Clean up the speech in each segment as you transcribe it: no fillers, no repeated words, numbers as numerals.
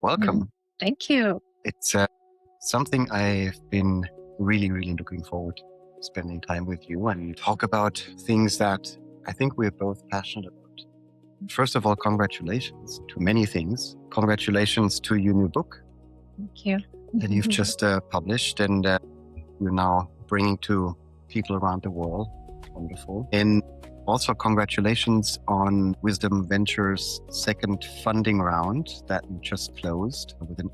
Welcome. Thank you. It's something I've been really, really looking forward to spending time with you and talk about things that I think we're both passionate about. First of all, congratulations to many things. Congratulations to your new book Thank you. that you've just published and you're now bringing to people around the world. Wonderful. And also congratulations on Wisdom Ventures' second funding round that we just closed with an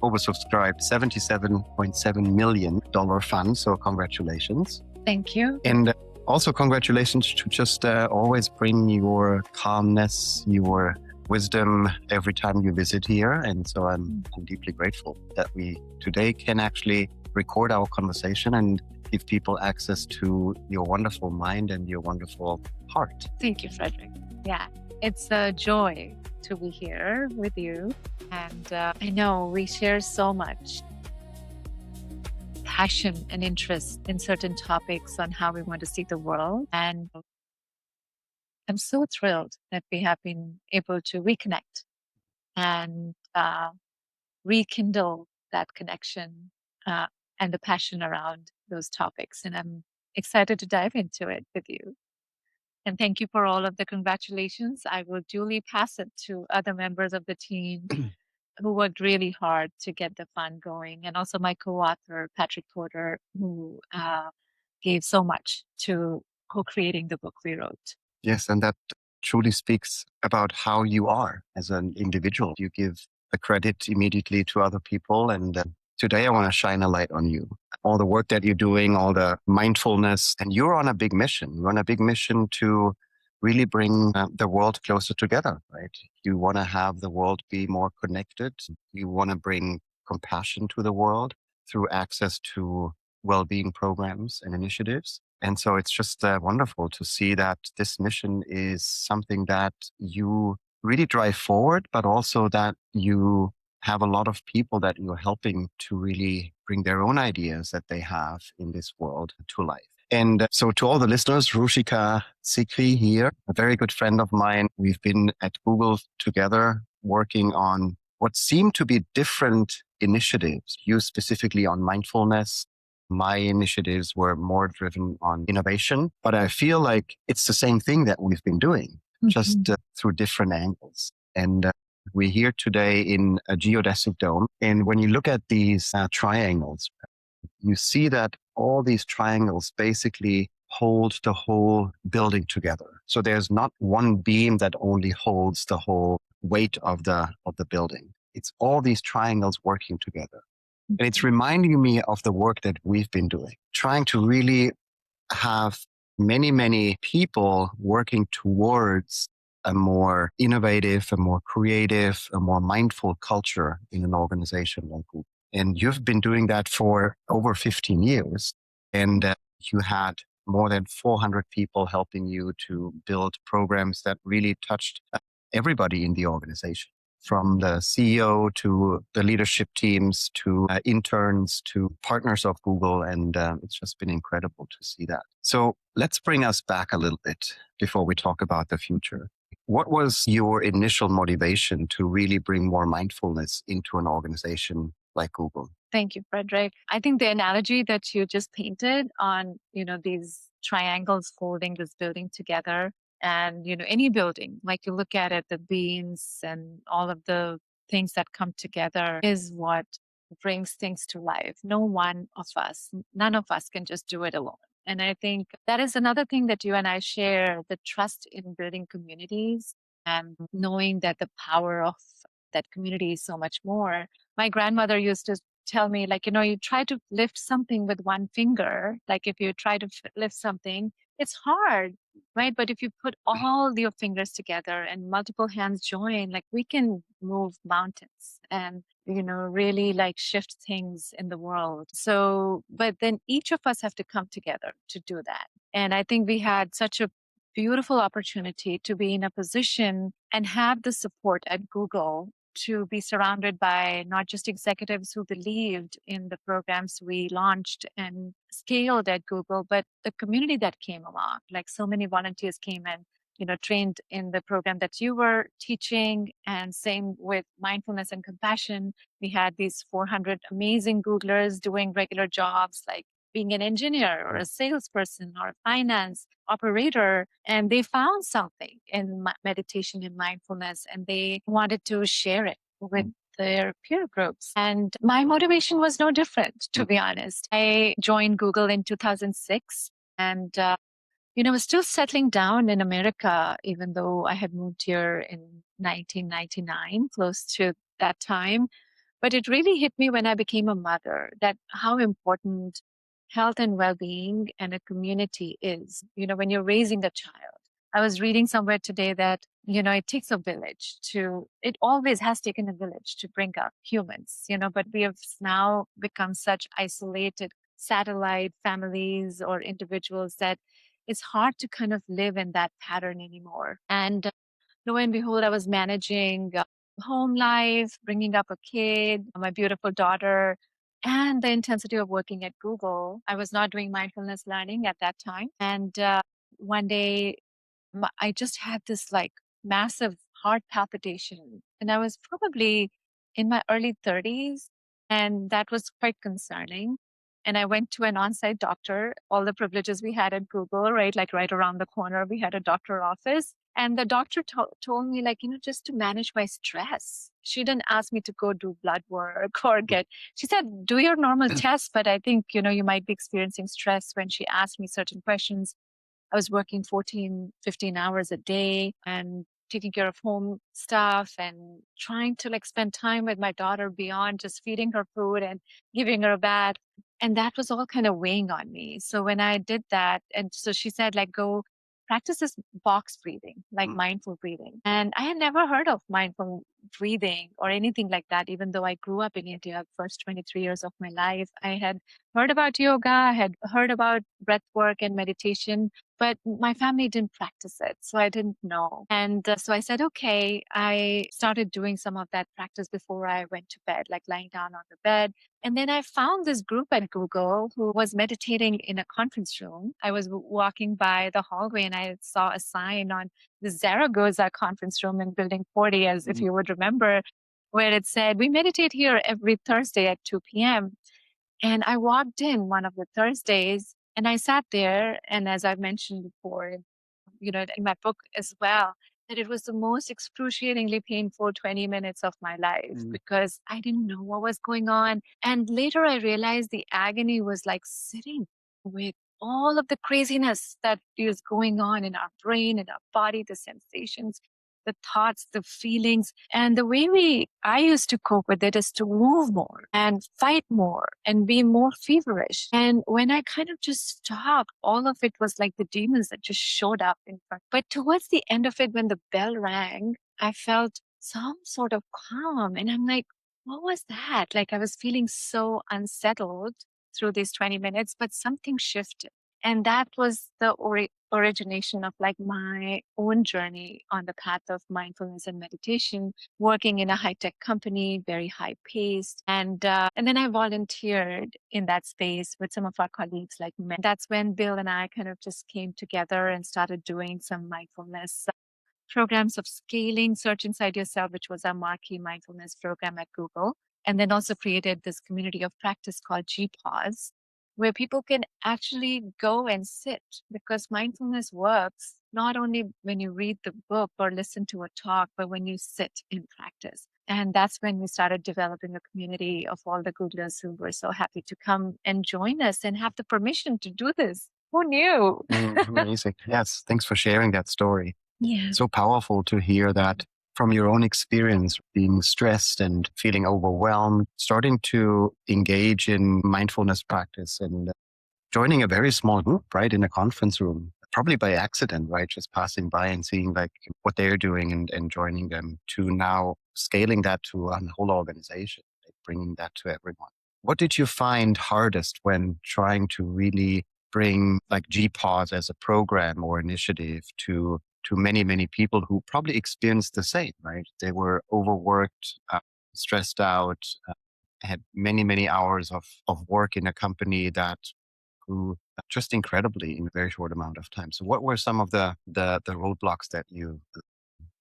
oversubscribed $77.7 million fund. So congratulations. Thank you. And also congratulations to just always bring your calmness, your wisdom every time you visit here. And so I'm deeply grateful that we today can actually record our conversation and give people access to your wonderful mind and your wonderful heart. Thank you, Frederick. Yeah, it's a joy to be here with you. And I know we share so much passion and interest in certain topics on how we want to see the world. And I'm so thrilled that we have been able to reconnect and rekindle that connection and the passion around those topics. And I'm excited to dive into it with you. And thank you for all of the congratulations. I will duly pass it to other members of the team who worked really hard to get the fund going. And also my co-author, Patrick Porter, who gave so much to co-creating the book we wrote. Yes, and that truly speaks about how you are as an individual. You give the credit immediately to other people. And today I want to shine a light on you. All the work that you're doing, all the mindfulness, and you're on a big mission. You're on a big mission to really bring the world closer together, right? You want to have the world be more connected. You want to bring compassion to the world through access to well-being programs and initiatives. And so it's just wonderful to see that this mission is something that you really drive forward, but also that you have a lot of people that you're helping to really bring their own ideas that they have in this world to life. And so to all the listeners, Ruchika, Sikri here, a very good friend of mine. We've been at Google together working on what seem to be different initiatives, you specifically on mindfulness. My initiatives were more driven on innovation, but I feel like it's the same thing that we've been doing, just through different angles. And we're here today in a geodesic dome. And when you look at these triangles, you see that all these triangles basically hold the whole building together. So there's not one beam that only holds the whole weight of the building. It's all these triangles working together. And it's reminding me of the work that we've been doing, trying to really have many, many people working towards a more innovative, a more creative, a more mindful culture in an organization like Google. And you've been doing that for over 15 years. And you had more than 400 people helping you to build programs that really touched everybody in the organization, from the CEO to the leadership teams to interns to partners of Google. And it's just been incredible to see that. So let's bring us back a little bit before we talk about the future. What was your initial motivation to really bring more mindfulness into an organization like Google? Thank you, Frederick. I think the analogy that you just painted on, these triangles holding this building together, and, any building, like you look at it, the beams and all of the things that come together is what brings things to life. No one of us, none of us can just do it alone. And I think that is another thing that you and I share, the trust in building communities and knowing that the power of that community is so much more. My grandmother used to tell me, you try to lift something with one finger. Like if you try to lift something, it's hard, right? But if you put all your fingers together and multiple hands join, we can move mountains and, really shift things in the world. So, but then each of us have to come together to do that. And I think we had such a beautiful opportunity to be in a position and have the support at Google to be surrounded by not just executives who believed in the programs we launched and scaled at Google, but the community that came along. So many volunteers came and trained in the program that you were teaching, and same with mindfulness and compassion. We had these 400 amazing Googlers doing regular jobs like being an engineer or a salesperson or a finance operator, and they found something in meditation and mindfulness, and they wanted to share it with their peer groups. And my motivation was no different, to be honest. I joined Google in 2006, and I was still settling down in America, even though I had moved here in 1999, close to that time. But it really hit me when I became a mother, that how important health and well-being and a community is, when you're raising a child. I was reading somewhere today that, it takes a village it always has taken a village to bring up humans, but we have now become such isolated satellite families or individuals that it's hard to kind of live in that pattern anymore. And lo and behold, I was managing home life, bringing up a kid, my beautiful daughter, and the intensity of working at Google. I was not doing mindfulness learning at that time. And one day, I just had this like massive heart palpitation. And I was probably in my early 30s. And that was quite concerning. And I went to an on site doctor, all the privileges we had at Google, right? Like right around the corner, we had a doctor office. And the doctor told me, like, just to manage my stress. She didn't ask me to go do blood work or she said, do your normal tests. But I think, you might be experiencing stress when she asked me certain questions. I was working 14, 15 hours a day and taking care of home stuff and trying to like spend time with my daughter beyond just feeding her food and giving her a bath. And that was all kind of weighing on me. So when I did that, and so she said, like, go practice this box breathing, like mindful breathing. And I had never heard of mindful breathing or anything like that, even though I grew up in India first 23 years of my life. I had heard about yoga, I had heard about breath work and meditation, but my family didn't practice it. So I didn't know. And so I said, okay, I started doing some of that practice before I went to bed, like lying down on the bed. And then I found this group at Google who was meditating in a conference room. I was walking by the hallway and I saw a sign on the Zaragoza conference room in Building 40, as if you would remember, where it said, we meditate here every Thursday at 2 p.m. And I walked in one of the Thursdays and I sat there. And as I've mentioned before, in my book as well, that it was the most excruciatingly painful 20 minutes of my life because I didn't know what was going on. And later I realized the agony was like sitting with all of the craziness that is going on in our brain, in our body, the sensations, the thoughts, the feelings. And the way I used to cope with it is to move more and fight more and be more feverish. And when I kind of just stopped, all of it was like the demons that just showed up in front. But towards the end of it, when the bell rang, I felt some sort of calm. And I'm like, what was that? Like I was feeling so unsettled through these 20 minutes, but something shifted. And that was the origination of like my own journey on the path of mindfulness and meditation, working in a high-tech company, very high-paced. And then I volunteered in that space with some of our colleagues like men. That's when Bill and I kind of just came together and started doing some mindfulness programs of scaling Search Inside Yourself, which was our marquee mindfulness program at Google. And then also created this community of practice called gPause, where people can actually go and sit, because mindfulness works not only when you read the book or listen to a talk, but when you sit in practice. And that's when we started developing a community of all the Googlers who were so happy to come and join us and have the permission to do this. Who knew? Amazing. Yes. Thanks for sharing that story. Yeah. So powerful to hear that from your own experience, being stressed and feeling overwhelmed, starting to engage in mindfulness practice and joining a very small group, right, in a conference room, probably by accident, right, just passing by and seeing like what they're doing and joining them, to now scaling that to a whole organization, like bringing that to everyone. What did you find hardest when trying to really bring like gPause as a program or initiative to many, many people who probably experienced the same, right? They were overworked, stressed out, had many, many hours of work in a company that grew just incredibly in a very short amount of time. So what were some of the roadblocks that you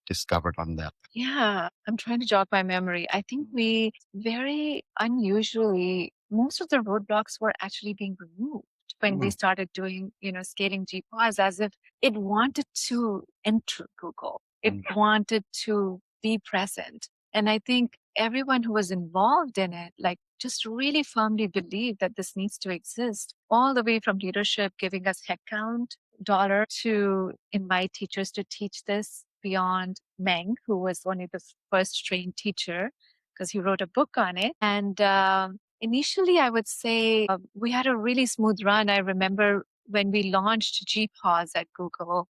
discovered on that? Yeah, I'm trying to jog my memory. I think we very unusually, most of the roadblocks were actually being removed when we Mm, started doing, scaling gPause as if it wanted to enter Google. It mm, wanted to be present. And I think everyone who was involved in it, like just really firmly believed that this needs to exist, all the way from leadership giving us headcount dollar to invite teachers to teach this beyond Meng, who was only the first trained teacher because he wrote a book on it. And initially, I would say we had a really smooth run. I remember when we launched gPause at Google,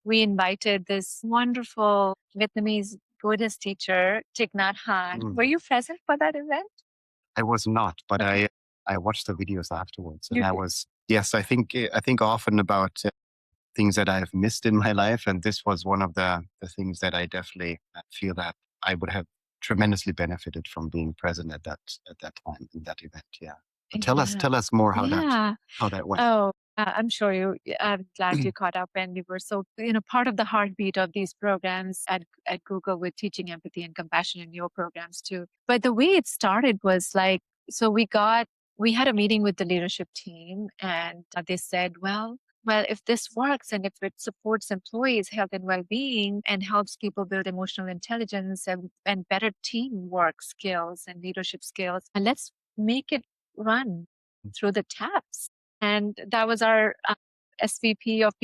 we invited this wonderful Vietnamese Buddhist teacher, Thich Nhat Hanh. mm. Were you present for that event? I was not, but Okay. I watched the videos afterwards, and You I did. was yes. I think often about things that I've missed in my life, and this was one of the things that I definitely feel that I would have tremendously benefited from being present at that time in that event. Yeah, but Yeah. tell us more Yeah. how that went. Oh, I'm sure I'm glad you caught up and you were so, part of the heartbeat of these programs at Google with teaching empathy and compassion in your programs too. But the way it started was like, so we had a meeting with the leadership team and they said, well, if this works and if it supports employees' health and well-being and helps people build emotional intelligence and better teamwork skills and leadership skills, and let's make it run through the taps. And that was our SVP of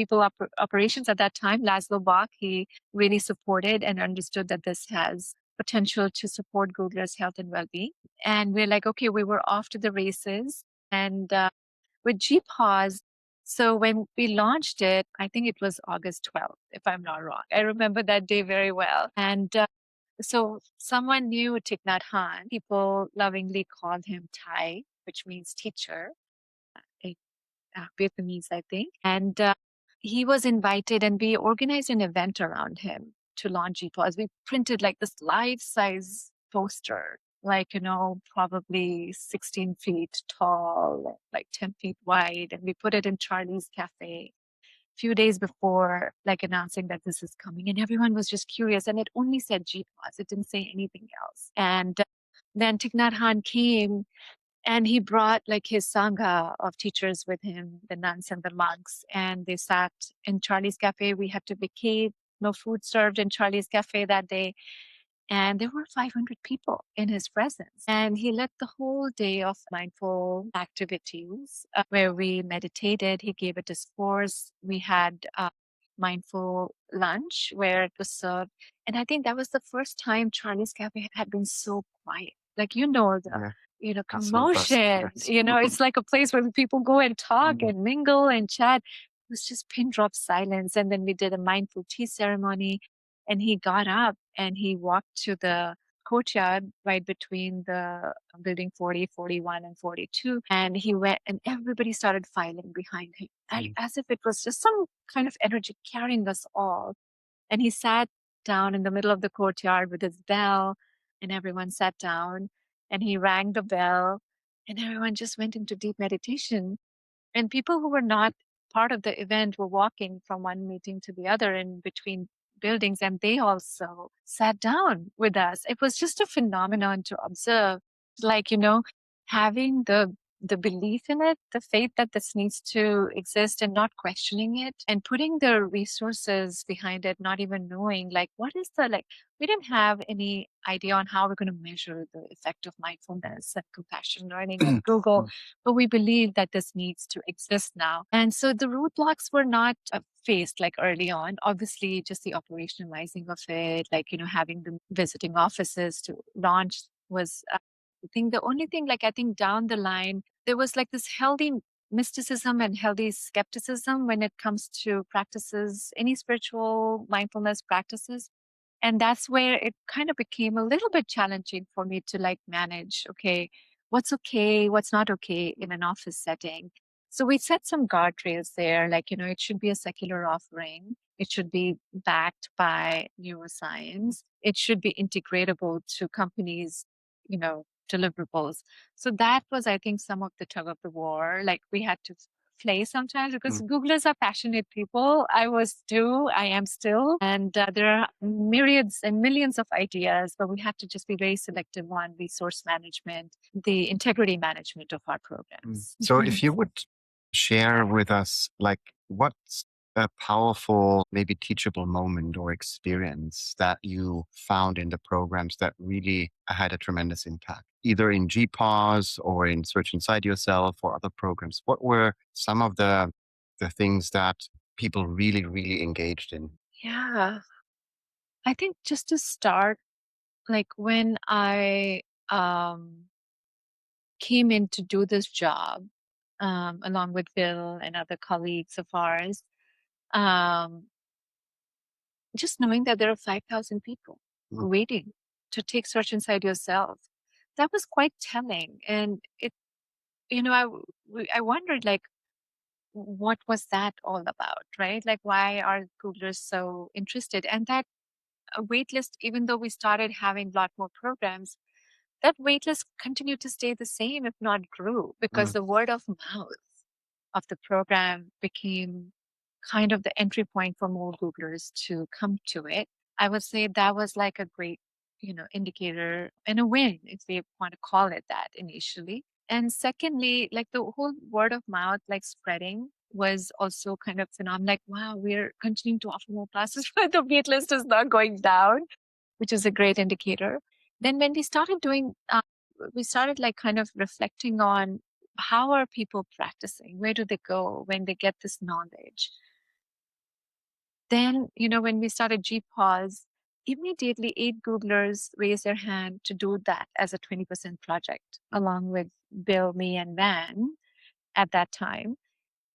operations at that time, Laszlo Bach. He really supported and understood that this has potential to support Googler's health and well-being. And we're like, okay, we were off to the races. And with gPause, so when we launched it, I think it was August 12th, if I'm not wrong. I remember that day very well. And so someone knew Thich Nhat Hanh. People lovingly called him Thai, which means teacher, a Vietnamese, I think. And he was invited, and we organized an event around him to launch gPause. We printed like this life-size poster, like, probably 16 feet tall, like 10 feet wide, and we put it in Charlie's Cafe few days before, like announcing that this is coming, and everyone was just curious. And it only said gPause; it didn't say anything else. And then Thich Nhat Hanh came, and he brought like his sangha of teachers with him, the nuns and the monks, and they sat in Charlie's Cafe. We had to vacate. No food served in Charlie's Cafe that day. And there were 500 people in his presence. And he led the whole day of mindful activities where we meditated. He gave a discourse. We had mindful lunch where it was served. And I think that was the first time Charlie's Cafe had been so quiet. Like, the Yeah, hustle bustle. commotion, Yes. it's like a place where people go and talk Mm, and mingle and chat. It was just pin drop silence. And then we did a mindful tea ceremony, and he got up and he walked to the courtyard right between the building 40, 41, and 42. And he went, and everybody started filing behind him, mm, as if it was just some kind of energy carrying us all. And he sat down in the middle of the courtyard with his bell, and everyone sat down, and he rang the bell, and everyone just went into deep meditation. And people who were not part of the event were walking from one meeting to the other in between buildings, and they also sat down with us. It was just a phenomenon to observe, like, having the belief in it, the faith that this needs to exist and not questioning it, and putting the resources behind it, not even knowing like what is the like we didn't have any idea on how we're going to measure the effect of mindfulness and compassion learning at Google, mm, but we believe that this needs to exist now. And so the roadblocks were not faced like early on. Obviously, just the operationalizing of it, like, having the visiting offices to launch was, I think the only thing, like, I think down the line, there was like this healthy mysticism and healthy skepticism when it comes to practices, any spiritual mindfulness practices. And that's where it kind of became a little bit challenging for me to like manage, okay, what's not okay in an office setting. So we set some guardrails there, like, it should be a secular offering. It should be backed by neuroscience. It should be integratable to companies, deliverables. So that was, I think, some of the tug of the war. Like we had to place sometimes because Mm. Googlers are passionate people. I was too, I am still. And there are myriads and millions of ideas, but we have to just be very selective on resource management, the integrity management of our programs. So if you would share with us, like, what's a powerful, maybe teachable moment or experience that you found in the programs that really had a tremendous impact, either in gPause or in Search Inside Yourself or other programs? What were some of the things that people really, really engaged in? Yeah. I think just to start, like when I um, came in to do this job, along with Bill and other colleagues of ours, um, just knowing that there are 5,000 people Mm. waiting to take Search Inside Yourself, that was quite telling. And I wondered, like, what was that all about, right? Like, why are Googlers so interested? And that wait list, even though we started having a lot more programs, that waitlist continued to stay the same, if not grew, because Mm. the word of mouth of the program became kind of the entry point for more Googlers to come to it. I would say that was like a great, indicator and a win, if we want to call it that initially. And secondly, like the whole word of mouth, like spreading was also kind of phenomenal. Like, wow, we're continuing to offer more classes, but the wait list is not going down, which is a great indicator. Then when we started like kind of reflecting on how are people practicing? Where do they go when they get this knowledge? Then, when we started gPause, immediately 8 Googlers raised their hand to do that as a 20% project, along with Bill, me, and Van at that time.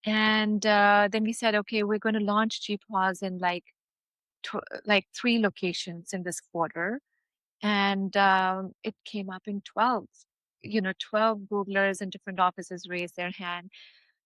And then we said, okay, we're going to launch gPause in like 3 locations in this quarter. And it came up in 12. 12 Googlers in different offices raised their hand.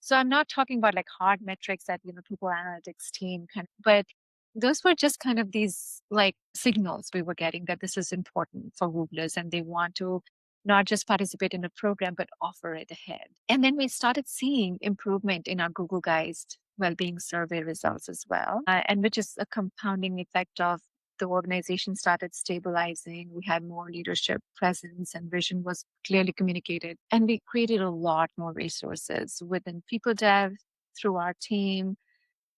So I'm not talking about like hard metrics that, Google Analytics team but those were just kind of these like signals we were getting that this is important for Googlers and they want to not just participate in a program, but offer it ahead. And then we started seeing improvement in our Googlegeist well-being survey results as well, and which is a compounding effect of the organization started stabilizing. We had more leadership presence and vision was clearly communicated. And we created a lot more resources within people dev, through our team,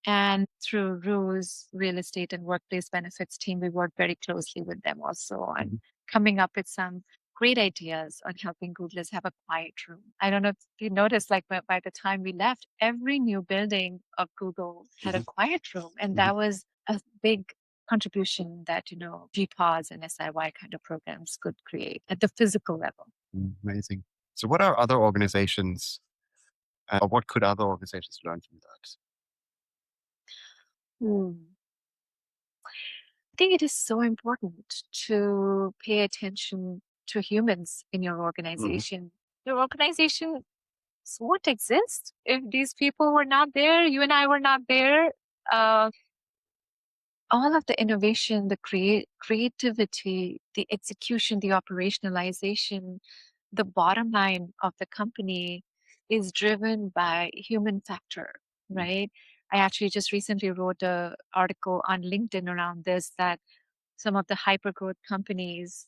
and through Rue's real estate and workplace benefits team. We worked very closely with them also on Mhm. coming up with some great ideas on helping Googlers have a quiet room. I don't know if you noticed, like by the time we left, every new building of Google had a Mhm. quiet room. And Mhm. that was a big contribution that, gPause and SIY kind of programs could create at the physical level. Amazing. So, what are other organizations, or what could other organizations learn from that? Hmm. I think it is so important to pay attention to humans in your Mhm. organization. Your organization won't exist if these people were not there, you and I were not there. Uh, all of the innovation, the creativity, the execution, the operationalization, the bottom line of the company is driven by human factor, right? I actually just recently wrote an article on LinkedIn around this, that some of the hypergrowth companies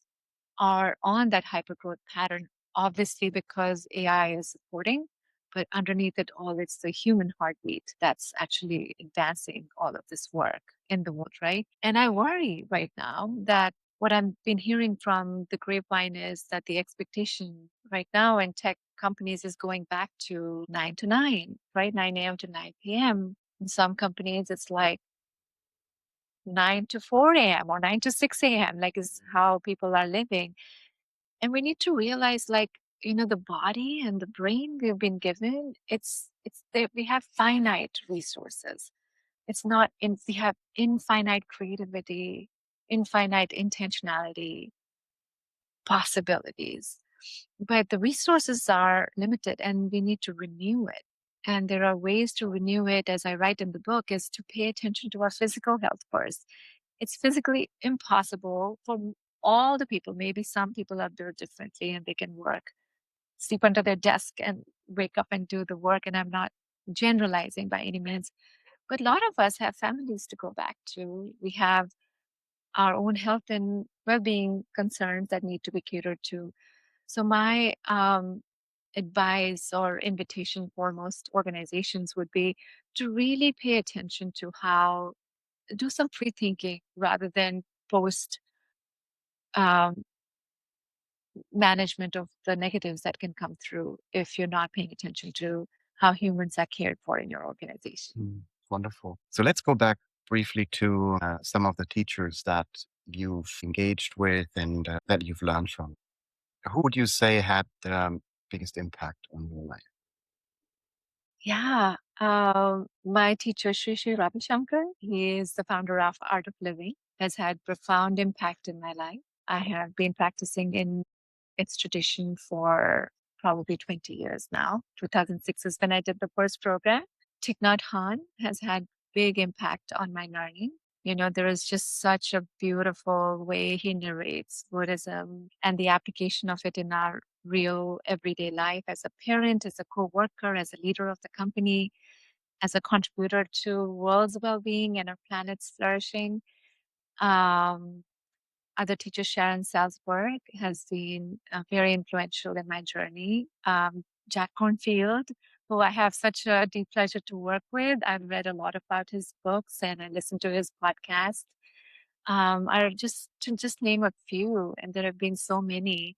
are on that hypergrowth pattern, obviously because AI is supporting, but underneath it all, it's the human heartbeat that's actually advancing all of this work in the world, right? And I worry right now that what I've been hearing from the grapevine is that the expectation right now in tech companies is going back to 9 to 9, right? 9 a.m. to 9 p.m. In some companies, it's like 9 to 4 a.m. or 9 to 6 a.m., like is how people are living. And we need to realize, like, the body and the brain we've been given, we have finite resources. It's not in, we have infinite creativity, infinite intentionality, possibilities. But the resources are limited and we need to renew it. And there are ways to renew it, as I write in the book, is to pay attention to our physical health first. It's physically impossible for all the people. Maybe some people are built differently and they can sleep under their desk and wake up and do the work. And I'm not generalizing by any means, but a lot of us have families to go back to. We have our own health and well-being concerns that need to be catered to. So my advice or invitation for most organizations would be to really pay attention to how do some free thinking rather than post um, management of the negatives that can come through if you're not paying attention to how humans are cared for in your organization. Wonderful. So let's go back briefly to some of the teachers that you've engaged with and that you've learned from. Who would you say had the biggest impact on your life? Yeah. My teacher, Sri Ravi Shankar, he is the founder of Art of Living, has had profound impact in my life. I have been practicing in its tradition for probably 20 years now. 2006 is when I did the first program. Thich Nhat Hanh has had big impact on my learning. There is just such a beautiful way he narrates Buddhism and the application of it in our real everyday life as a parent, as a co-worker, as a leader of the company, as a contributor to world's well-being and our planet's flourishing. Um, Other teacher, Sharon Salzberg, has been very influential in my journey. Jack Kornfield, who I have such a deep pleasure to work with. I've read a lot about his books and I listen to his podcast. Are just to just name a few, and there have been so many.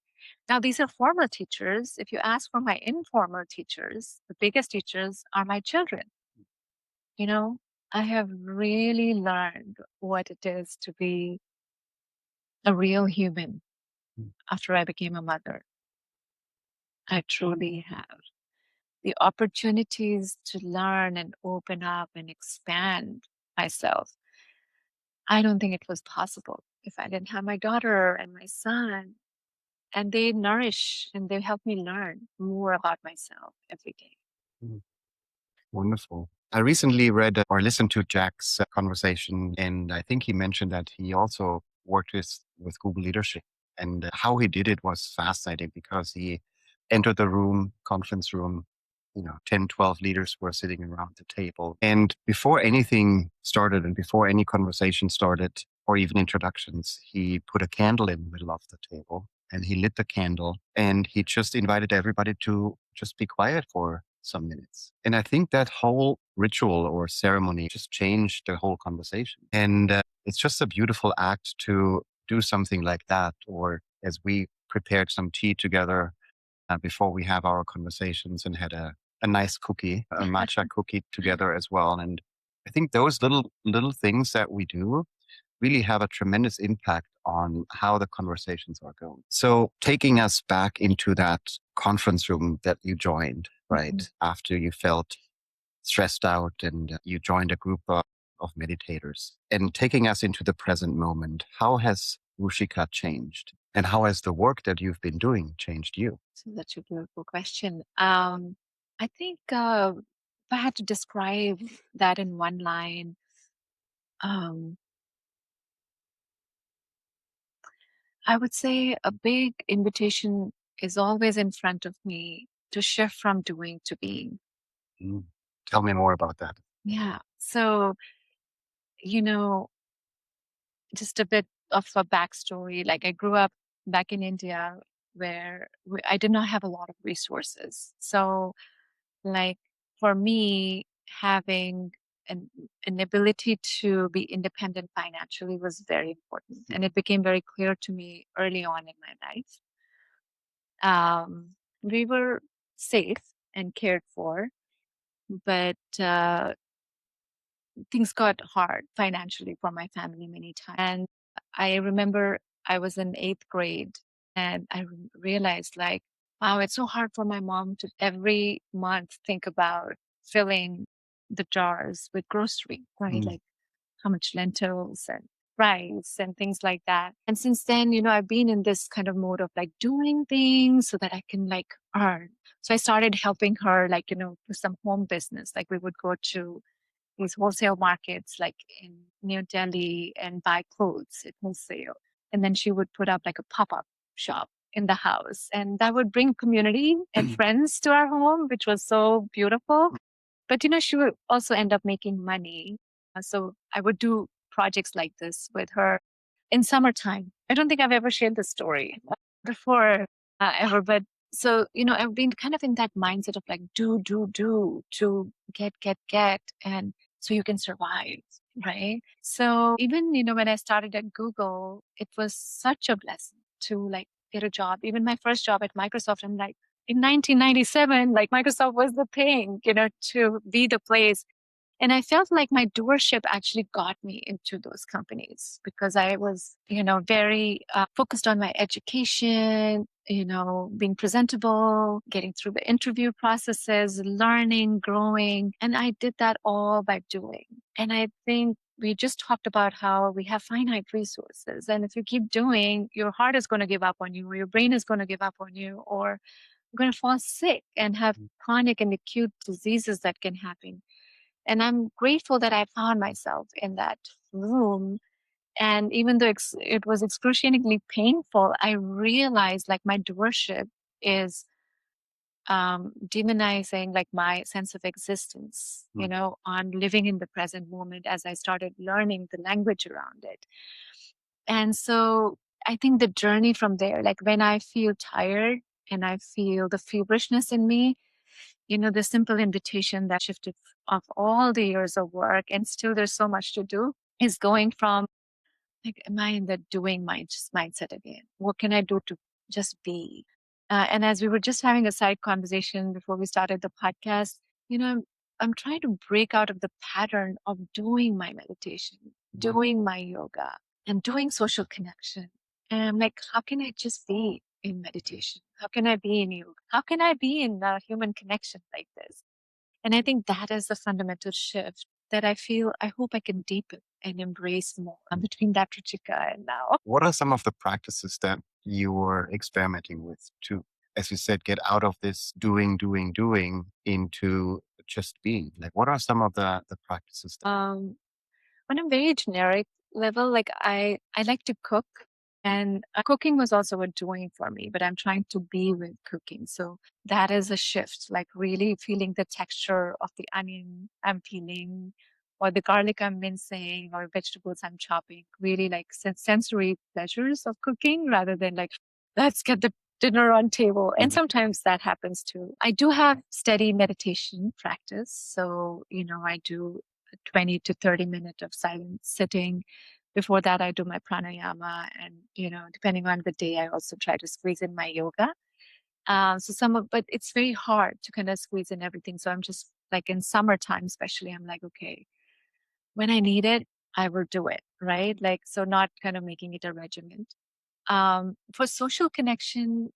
Now, these are formal teachers. If you ask for my informal teachers, the biggest teachers are my children. I have really learned what it is to be a real human after I became a mother. I truly have. The opportunities to learn and open up and expand myself. I don't think it was possible if I didn't have my daughter and my son. And they nourish and they help me learn more about myself every day. Mm, Wonderful. I recently read or listened to Jack's conversation, and I think he mentioned that he also worked with Google leadership. And how he did it was fascinating because he entered the room, conference room, 10, 12 leaders were sitting around the table. And before anything started and before any conversation started or even introductions, he put a candle in the middle of the table and he lit the candle and he just invited everybody to just be quiet for some minutes. And I think that whole ritual or ceremony just changed the whole conversation. And it's just a beautiful act to do something like that. Or as we prepared some tea together before we have our conversations and had a nice cookie, a matcha cookie together as well. And I think those little things that we do really have a tremendous impact on how the conversations are going. So taking us back into that conference room that you joined, right, after you felt stressed out and you joined a group of meditators and taking us into the present moment, how has Ruchika changed? And how has the work that you've been doing changed you? So that's a beautiful question. I think if I had to describe that in one line, um, I would say a big invitation is always in front of me to shift from doing to being. Mm. Tell me more about that. Yeah. So, you know, just a bit of a backstory. Like I grew up back in India where I did not have a lot of resources. So, like for me, having an ability to be independent financially was very important. And it became very clear to me early on in my life. We were safe and cared for, but things got hard financially for my family many times. And I remember I was in eighth grade and I realized like, wow, it's so hard for my mom to every month think about filling the jars with grocery, right? Like how much lentils and rice and things like that. And since then, I've been in this kind of mode of like doing things so that I can like earn. So I started helping her, like, with some home business. Like we would go to these wholesale markets like in New Delhi and buy clothes at wholesale. And then she would put up like a pop-up shop in the house. And that would bring community and friends to our home, which was so beautiful. But, she would also end up making money. So I would do projects like this with her in summertime. I don't think I've ever shared this story before ever, but so, I've been kind of in that mindset of like, do, to get, and so you can survive, right? So even, when I started at Google, it was such a blessing to like get a job. Even my first job at Microsoft, I'm like, in 1997, like Microsoft was the thing, to be the place. And I felt like my doership actually got me into those companies because I was, very focused on my education, being presentable, getting through the interview processes, learning, growing. And I did that all by doing. And I think we just talked about how we have finite resources. And if you keep doing, your heart is going to give up on you, or your brain is going to give up on you, or you're going to fall sick and have chronic and acute diseases that can happen. And I'm grateful that I found myself in that room. And even though it was excruciatingly painful, I realized like my doership is demonizing like my sense of existence, on living in the present moment as I started learning the language around it. And so I think the journey from there, like when I feel tired and I feel the feverishness in me, the simple invitation that shifted of all the years of work, and still there's so much to do, is going from like, am I in the doing mindset again? What can I do to just be? And as we were just having a side conversation before we started the podcast, I'm trying to break out of the pattern of doing my meditation, doing my yoga, and doing social connection. And I'm like, how can I just be in meditation? How can I be in yoga? How can I be in human connection like this? And I think that is the fundamental shift that I hope I can deepen and embrace more between that Ruchika and now. What are some of the practices that you were experimenting with to, as you said, get out of this doing into just being? Like, what are some of the practices? On a very generic level, like I like to cook, and cooking was also a doing for me, but I'm trying to be with cooking. So that is a shift, like really feeling the texture of the onion I'm peeling, or the garlic I'm mincing, or vegetables I'm chopping. Really like sensory pleasures of cooking rather than like, let's get the dinner on table. And sometimes that happens too. I do have steady meditation practice. So, I do 20 to 30 minutes of silent sitting. Before that, I do my pranayama. And, depending on the day, I also try to squeeze in my yoga. But it's very hard to kind of squeeze in everything. So I'm just like in summertime, especially, I'm like, okay, when I need it, I will do it. Right. Like, so not kind of making it a regiment. For social connection,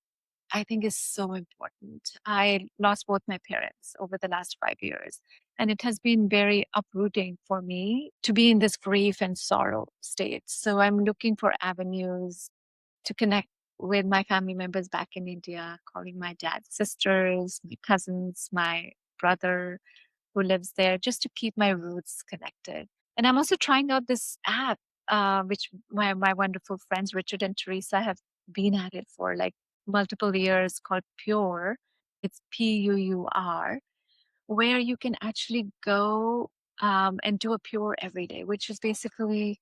I think is so important. I lost both my parents over the last 5 years, and it has been very uprooting for me to be in this grief and sorrow state. So I'm looking for avenues to connect with my family members back in India, calling my dad's sisters, my cousins, my brother who lives there, just to keep my roots connected. And I'm also trying out this app, which my wonderful friends Richard and Teresa have been at it for like multiple years, called Pure. It's Puur, where you can actually go and do a Pure every day, which is basically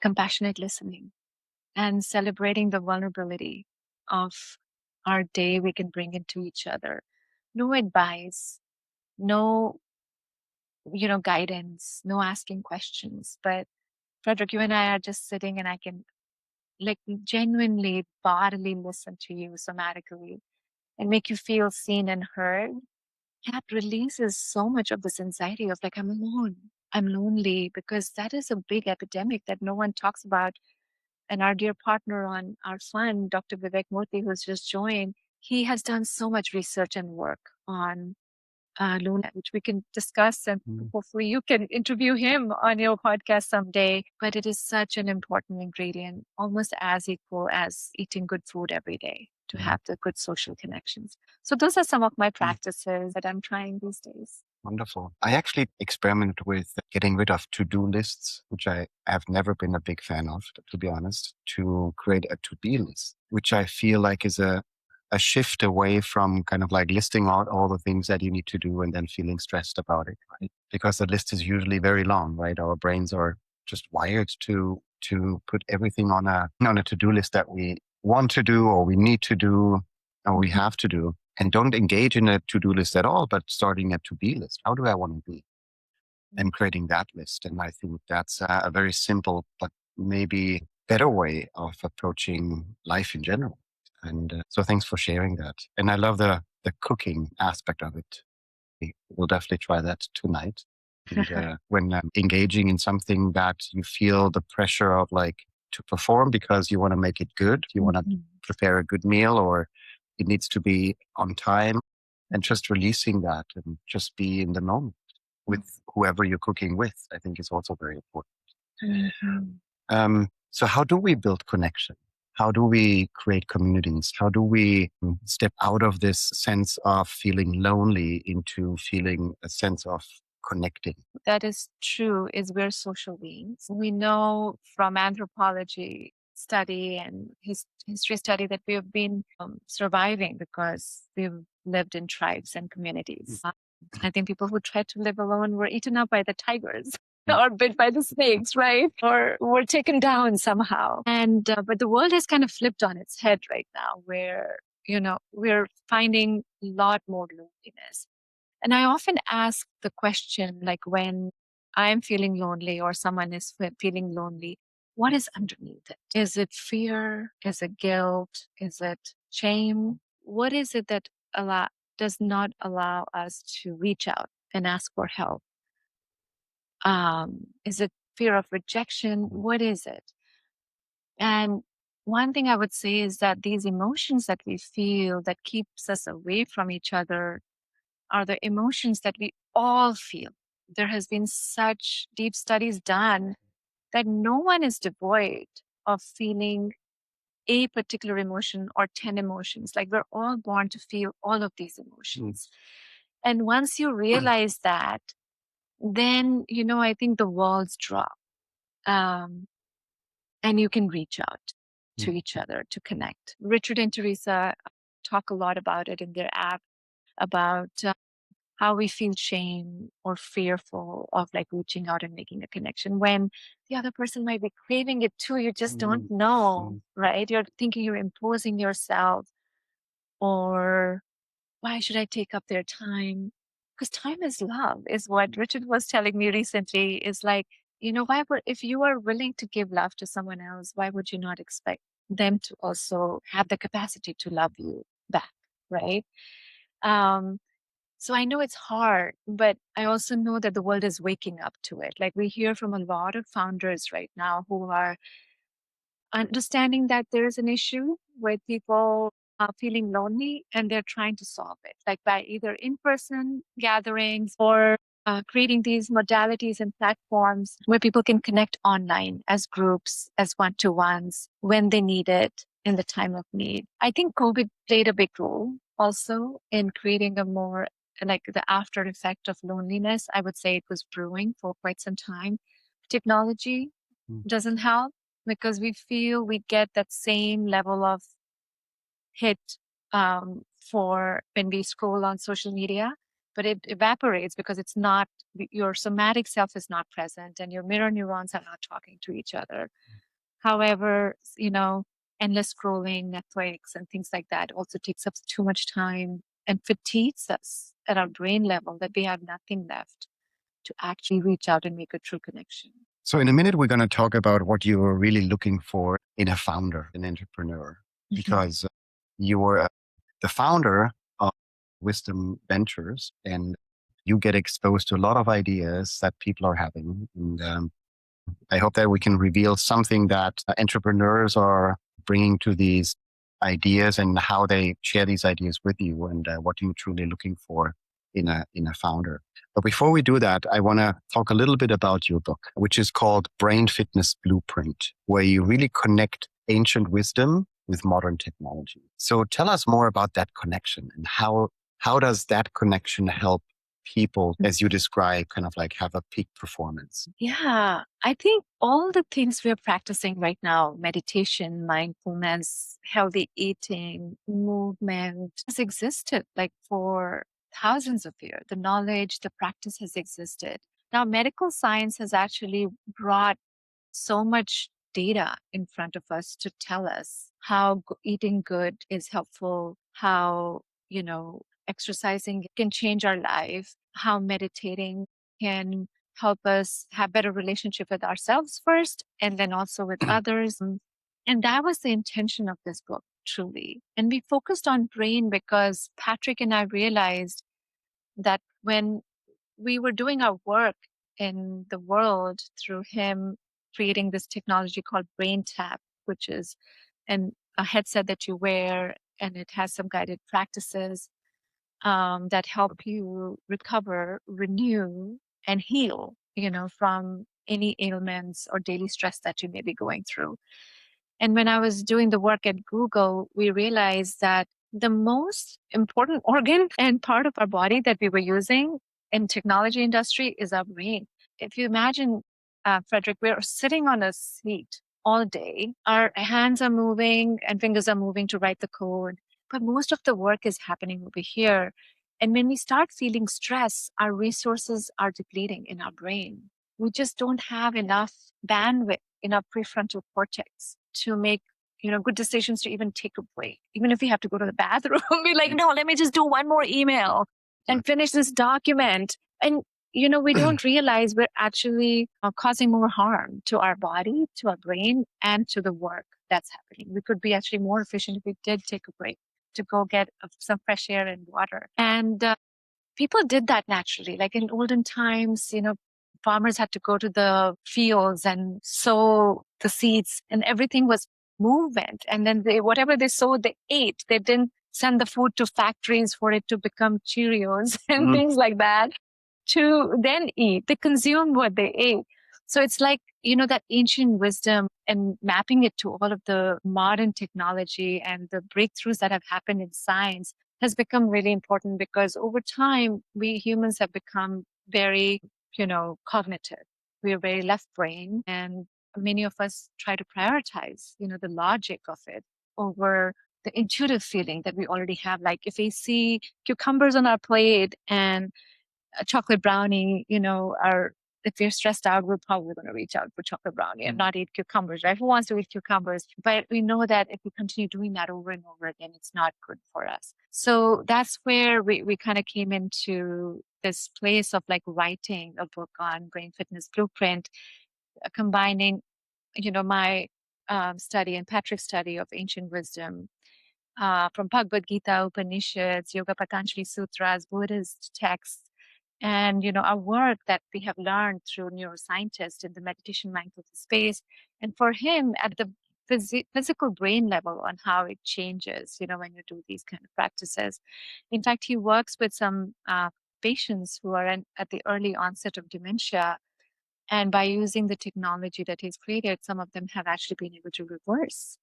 compassionate listening and celebrating the vulnerability of our day we can bring into each other. No advice, no guidance, no asking questions. But Frederick, you and I are just sitting, and I can like genuinely bodily listen to you somatically and make you feel seen and heard. That releases so much of this anxiety of like, I'm alone, I'm lonely, because that is a big epidemic that no one talks about. And our dear partner on our fund, Dr. Vivek Murthy, who's just joined, he has done so much research and work on Luna, which we can discuss. And hopefully you can interview him on your podcast someday. But it is such an important ingredient, almost as equal as eating good food every day, to have the good social connections. So those are some of my practices that I'm trying these days. Wonderful. I actually experimented with getting rid of to-do lists, which I have never been a big fan of, to be honest, to create a to-be list, which I feel like is a a shift away from kind of like listing out all the things that you need to do and then feeling stressed about it, right? Because the list is usually very long, right? Our brains are just wired to put everything on a to-do list that we want to do or we need to do or we have to do, and don't engage in a to-do list at all, but starting a to-be list. How do I want to be? And creating that list. And I think that's a very simple, but maybe better way of approaching life in general. And so thanks for sharing that. And I love the cooking aspect of it. We'll definitely try that tonight. And when engaging in something that you feel the pressure of like to perform because you want to make it good, you want to prepare a good meal, or it needs to be on time, and just releasing that and just be in the moment with whoever you're cooking with, I think is also very important. So how do we build connection? How do we create communities? How do we step out of this sense of feeling lonely into feeling a sense of connecting? That is true, is we're social beings. We know from anthropology study and history study that we have been surviving because we've lived in tribes and communities. I think people who tried to live alone were eaten up by the tigers or bit by the snakes, right? Or were taken down somehow. And but the world has kind of flipped on its head right now, where we're finding a lot more loneliness. And I often ask the question, like when I'm feeling lonely or someone is feeling lonely, what is underneath it? Is it fear? Is it guilt? Is it shame? What is it that does not allow us to reach out and ask for help? Is it fear of rejection? What is it? And one thing I would say is that these emotions that we feel that keeps us away from each other are the emotions that we all feel. There has been such deep studies done that no one is devoid of feeling a particular emotion or 10 emotions. Like we're all born to feel all of these emotions. And once you realize that, then, I think the walls drop. And you can reach out to each other to connect. Richard and Teresa talk a lot about it in their app about how we feel shame or fearful of like reaching out and making a connection when the other person might be craving it too. You just don't know, right? You're thinking you're imposing yourself, or why should I take up their time? Because time is love, is what Richard was telling me recently. Is like, if you are willing to give love to someone else, why would you not expect them to also have the capacity to love you back, right? So I know it's hard, but I also know that the world is waking up to it. Like we hear from a lot of founders right now who are understanding that there is an issue with people feeling lonely, and they're trying to solve it, like by either in-person gatherings or creating these modalities and platforms where people can connect online as groups, as one-to-ones when they need it in the time of need. I think COVID played a big role also in creating a more like the after effect of loneliness. I would say it was brewing for quite some time. Technology doesn't help because we feel we get that same level of hit for when we scroll on social media, but it evaporates because it's not, your somatic self is not present and your mirror neurons are not talking to each other. However, endless scrolling, Netflix and things like that also takes up too much time and fatigues us at our brain level that we have nothing left to actually reach out and make a true connection. So in a minute, we're going to talk about what you are really looking for in a founder, an entrepreneur, because you were the founder of Wisdom Ventures and you get exposed to a lot of ideas that people are having. And I hope that we can reveal something that entrepreneurs are bringing to these ideas and how they share these ideas with you and what you're truly looking for in a founder. But before we do that, I want to talk a little bit about your book, which is called Brain Fitness Blueprint, where you really connect ancient wisdom with modern technology. So tell us more about that connection and how does that connection help people, as you describe, kind of like have a peak performance? Yeah, I think all the things we're practicing right now, meditation, mindfulness, healthy eating, movement, has existed like for thousands of years. The knowledge, the practice has existed. Now, medical science has actually brought so much data in front of us to tell us how eating good is helpful, how, exercising can change our life, how meditating can help us have better relationship with ourselves first and then also with others. And that was the intention of this book, truly. And we focused on brain because Patrick and I realized that when we were doing our work in the world through him creating this technology called Brain Tap, which is a headset that you wear and it has some guided practices that help you recover, renew, and heal, from any ailments or daily stress that you may be going through. And when I was doing the work at Google, we realized that the most important organ and part of our body that we were using in technology industry is our brain. If you imagine, Frederick, we're sitting on a seat all day. Our hands are moving and fingers are moving to write the code, but most of the work is happening over here. And when we start feeling stress, our resources are depleting in our brain. We just don't have enough bandwidth in our prefrontal cortex to make good decisions, to even take a break. Even if we have to go to the bathroom, be like, no, let me just do one more email and finish this document. And we don't realize we're actually causing more harm to our body, to our brain, and to the work that's happening. We could be actually more efficient if we did take a break to go get some fresh air and water. And people did that naturally. Like in olden times, farmers had to go to the fields and sow the seeds, and everything was movement. And then whatever they sowed, they ate. They didn't send the food to factories for it to become Cheerios and things like that to then eat. They consumed what they ate. So it's like, that ancient wisdom and mapping it to all of the modern technology and the breakthroughs that have happened in science has become really important because over time, we humans have become very, cognitive. We are very left brain, and many of us try to prioritize, the logic of it over the intuitive feeling that we already have. Like if we see cucumbers on our plate and a chocolate brownie, are if we're stressed out, we're probably going to reach out for chocolate brownie and not eat cucumbers, right? Who wants to eat cucumbers? But we know that if we continue doing that over and over again, it's not good for us. So that's where we kind of came into this place of like writing a book on brain fitness blueprint, combining, my study and Patrick's study of ancient wisdom from Bhagavad Gita, Upanishads, Yoga Patanjali Sutras, Buddhist texts, and our work that we have learned through neuroscientists in the meditation mindfulness space, and for him at the physical brain level on how it changes, when you do these kind of practices. In fact, he works with some patients who are at the early onset of dementia. And by using the technology that he's created, some of them have actually been able to reverse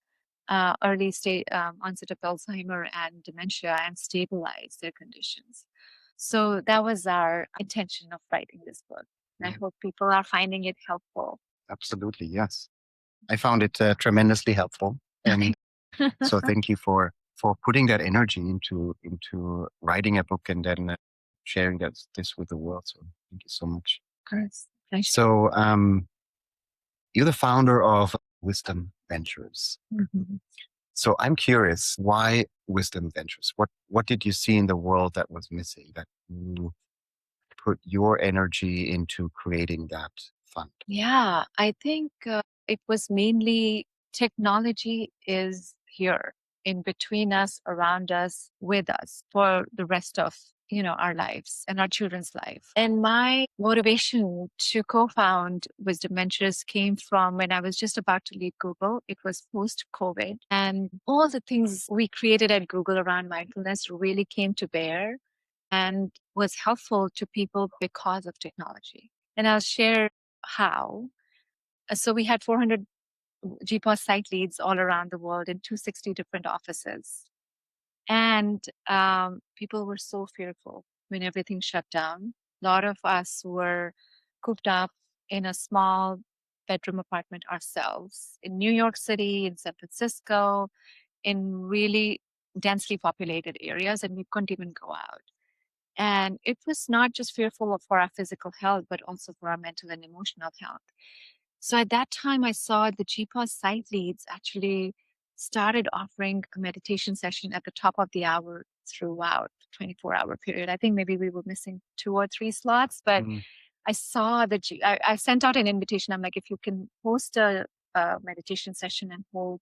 early stage onset of Alzheimer and dementia and stabilize their conditions. So that was our intention of writing this book. And I hope people are finding it helpful. Absolutely, yes. I found it tremendously helpful, and so thank you for putting that energy into writing a book and then sharing this with the world. So thank you so much. Of course. Pleasure. So you're the founder of Wisdom Ventures. So I'm curious, why Wisdom Ventures? What did you see in the world that was missing that you put your energy into creating that fund? Yeah, I think it was mainly technology is here in between us, around us, with us for the rest of our lives and our children's life. And my motivation to co-found Wisdom Ventures came from when I was just about to leave Google. It was post-COVID, and all the things we created at Google around mindfulness really came to bear and was helpful to people because of technology. And I'll share how. So we had 400 gPause site leads all around the world in 260 different offices. And people were so fearful when everything shut down. A lot of us were cooped up in a small bedroom apartment ourselves in New York City, in San Francisco, in really densely populated areas, and we couldn't even go out. And it was not just fearful for our physical health, but also for our mental and emotional health. So at that time, I saw the gPause site leads actually started offering a meditation session at the top of the hour throughout 24-hour period. I think maybe we were missing 2 or 3 slots, but I saw I sent out an invitation. I'm like, if you can host a meditation session and hold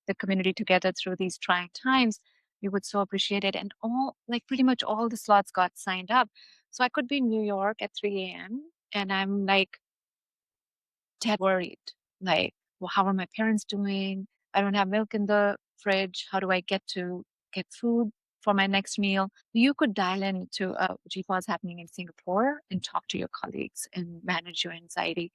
the community together through these trying times, we would so appreciate it. And pretty much all the slots got signed up. So I could be in New York at 3 a.m. and I'm like dead worried. Like, well, how are my parents doing? I don't have milk in the fridge. How do I get food for my next meal? You could dial into a gPause happening in Singapore and talk to your colleagues and manage your anxiety.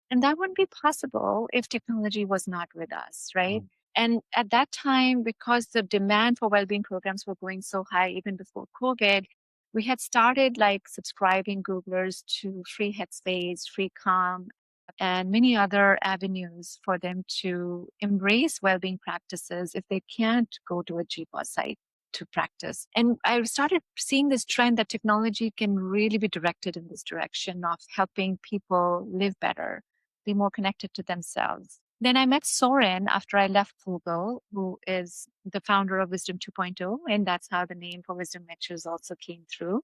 And that wouldn't be possible if technology was not with us, right? And at that time, because the demand for well-being programs were going so high, even before COVID, we had started like subscribing Googlers to free Headspace, free Calm, and many other avenues for them to embrace well-being practices if they can't go to a gPause site to practice. And I started seeing this trend that technology can really be directed in this direction of helping people live better, be more connected to themselves. Then I met Soren after I left Google, who is the founder of Wisdom 2.0, and that's how the name for Wisdom Lectures also came through,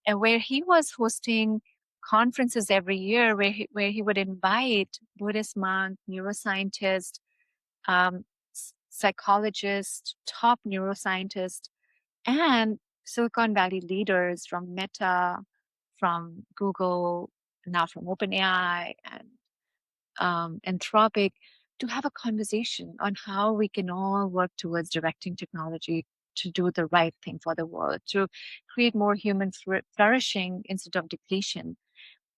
and where he was hosting conferences every year where he would invite Buddhist monk, neuroscientist, psychologist, top neuroscientist, and Silicon Valley leaders from Meta, from Google, now from OpenAI, and Anthropic, to have a conversation on how we can all work towards directing technology to do the right thing for the world, to create more human flourishing instead of depletion.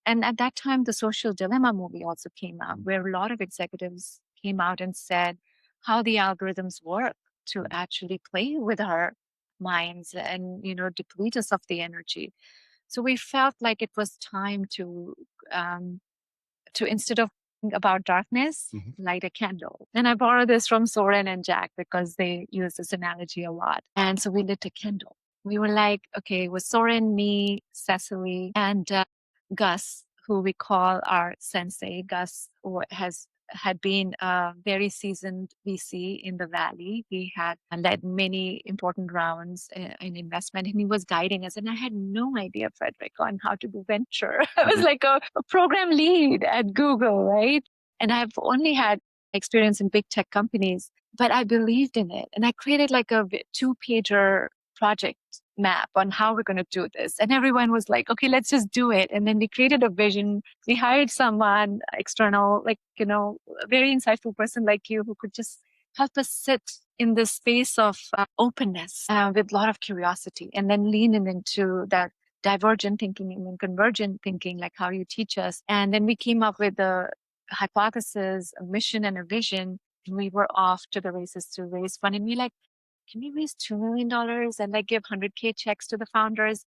And at that time, the Social Dilemma movie also came out, where a lot of executives came out and said how the algorithms work to actually play with our minds and, deplete us of the energy. So we felt like it was time to instead of think about darkness, light a candle. And I borrow this from Soren and Jack because they use this analogy a lot. And so we lit a candle. We were like, okay, it was Soren, me, Cecily, and Gus, who we call our sensei. Gus had been a very seasoned VC in the Valley. He had led many important rounds in investment, and he was guiding us. And I had no idea, Frederick, on how to do venture. I was like a program lead at Google, right? And I've only had experience in big tech companies, but I believed in it. And I created like a 2-pager project map on how we're going to do this. And everyone was like, okay, let's just do it. And then we created a vision. We hired someone external, a very insightful person like you who could just help us sit in this space of openness with a lot of curiosity, and then lean into that divergent thinking and then convergent thinking, like how you teach us. And then we came up with a hypothesis, a mission, and a vision. And we were off to the races to raise fund. And we can we raise $2 million and give 100K checks to the founders?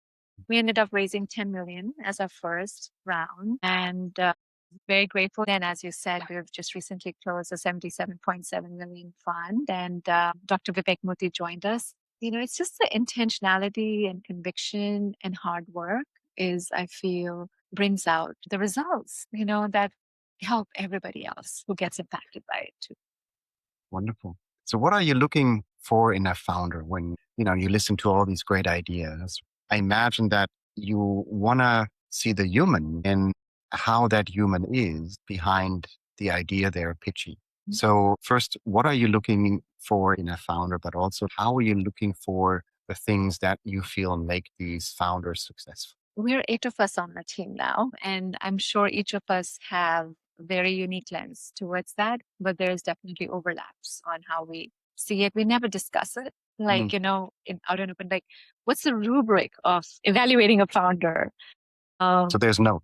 We ended up raising 10 million as our first round, and very grateful. And as you said, we've just recently closed a 77.7 million fund, and Dr. Vivek Murthy joined us. It's just the intentionality and conviction and hard work I feel, brings out the results, that help everybody else who gets impacted by it too. Wonderful. So what are you looking for in a founder when, you listen to all these great ideas? I imagine that you want to see the human and how that human is behind the idea they're pitching. So first, what are you looking for in a founder, but also how are you looking for the things that you feel make these founders successful? We're 8 of us on the team now, and I'm sure each of us have a very unique lens towards that, but there's definitely overlaps on how we see it. We never discuss it, out and open, what's the rubric of evaluating a founder? So there's no.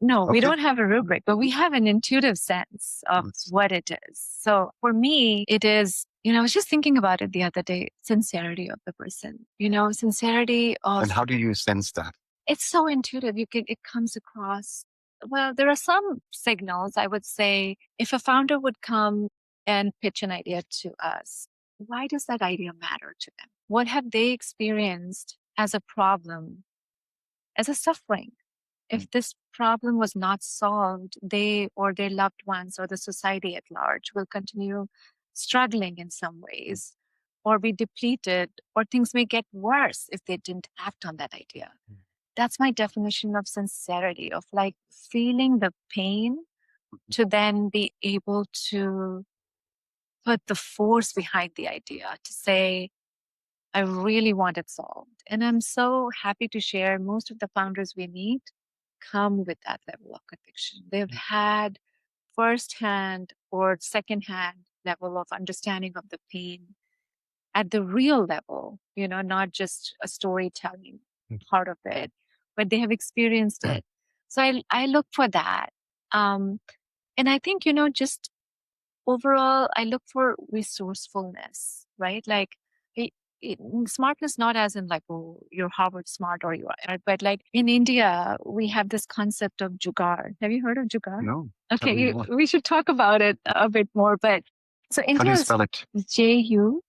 We don't have a rubric, but we have an intuitive sense of what it is. So for me, it is, I was just thinking about it the other day, sincerity of the person, sincerity of, And how do you sense that? it's so intuitive. It comes across. Well, there are some signals. I would say if a founder would come and pitch an idea to us, why does that idea matter to them? What have they experienced as a problem, as a suffering? If this problem was not solved, they or their loved ones or the society at large will continue struggling in some ways or be depleted, or things may get worse if they didn't act on that idea. That's my definition of sincerity, of like feeling the pain to then be able to put the force behind the idea, to say, I really want it solved. And I'm so happy to share most of the founders we meet come with that level of conviction. They've had firsthand or secondhand level of understanding of the pain at the real level, not just a storytelling part of it, but they have experienced it. So I look for that. And I think, just overall, I look for resourcefulness, right? Like it, smartness, not as in like, oh, you're Harvard smart or you are, but like in India, we have this concept of jugaad. Have you heard of jugaad? No. Okay, we should talk about it a bit more. But so How do India you is spell it? Jugaad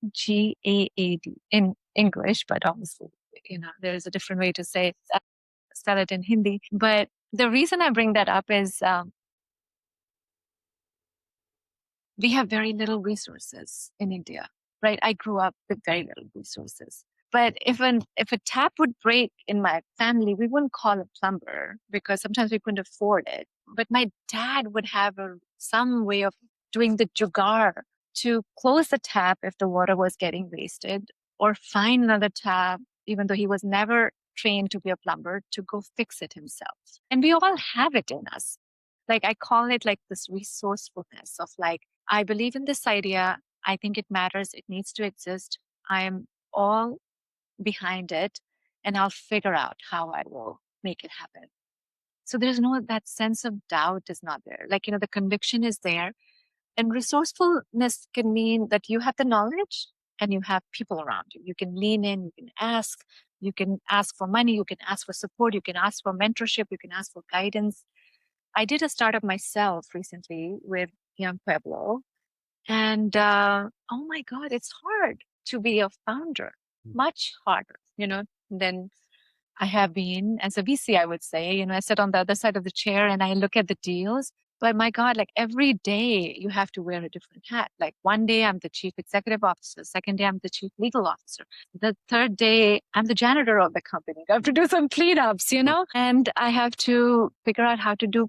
in English, but obviously, there's a different way to say it, spell it in Hindi. But the reason I bring that up is we have very little resources in India, right? I grew up with very little resources. But if a tap would break in my family, we wouldn't call a plumber because sometimes we couldn't afford it. But my dad would have some way of doing the jugaad to close the tap if the water was getting wasted, or find another tap, even though he was never trained to be a plumber, to go fix it himself. And we all have it in us. Like I call it like this resourcefulness of like, I believe in this idea. I think it matters. It needs to exist. I am all behind it, and I'll figure out how I will make it happen. So there's that sense of doubt is not there. Like, the conviction is there. And resourcefulness can mean that you have the knowledge and you have people around you. You can lean in, you can ask for money, you can ask for support, you can ask for mentorship, you can ask for guidance. I did a startup myself recently with young Pueblo. And oh my God, it's hard to be a founder, much harder, than I have been as a VC, I would say. I sit on the other side of the chair and I look at the deals. But my God, like every day you have to wear a different hat. Like one day I'm the chief executive officer. Second day I'm the chief legal officer. The third day I'm the janitor of the company. I have to do some cleanups, and I have to figure out how to do,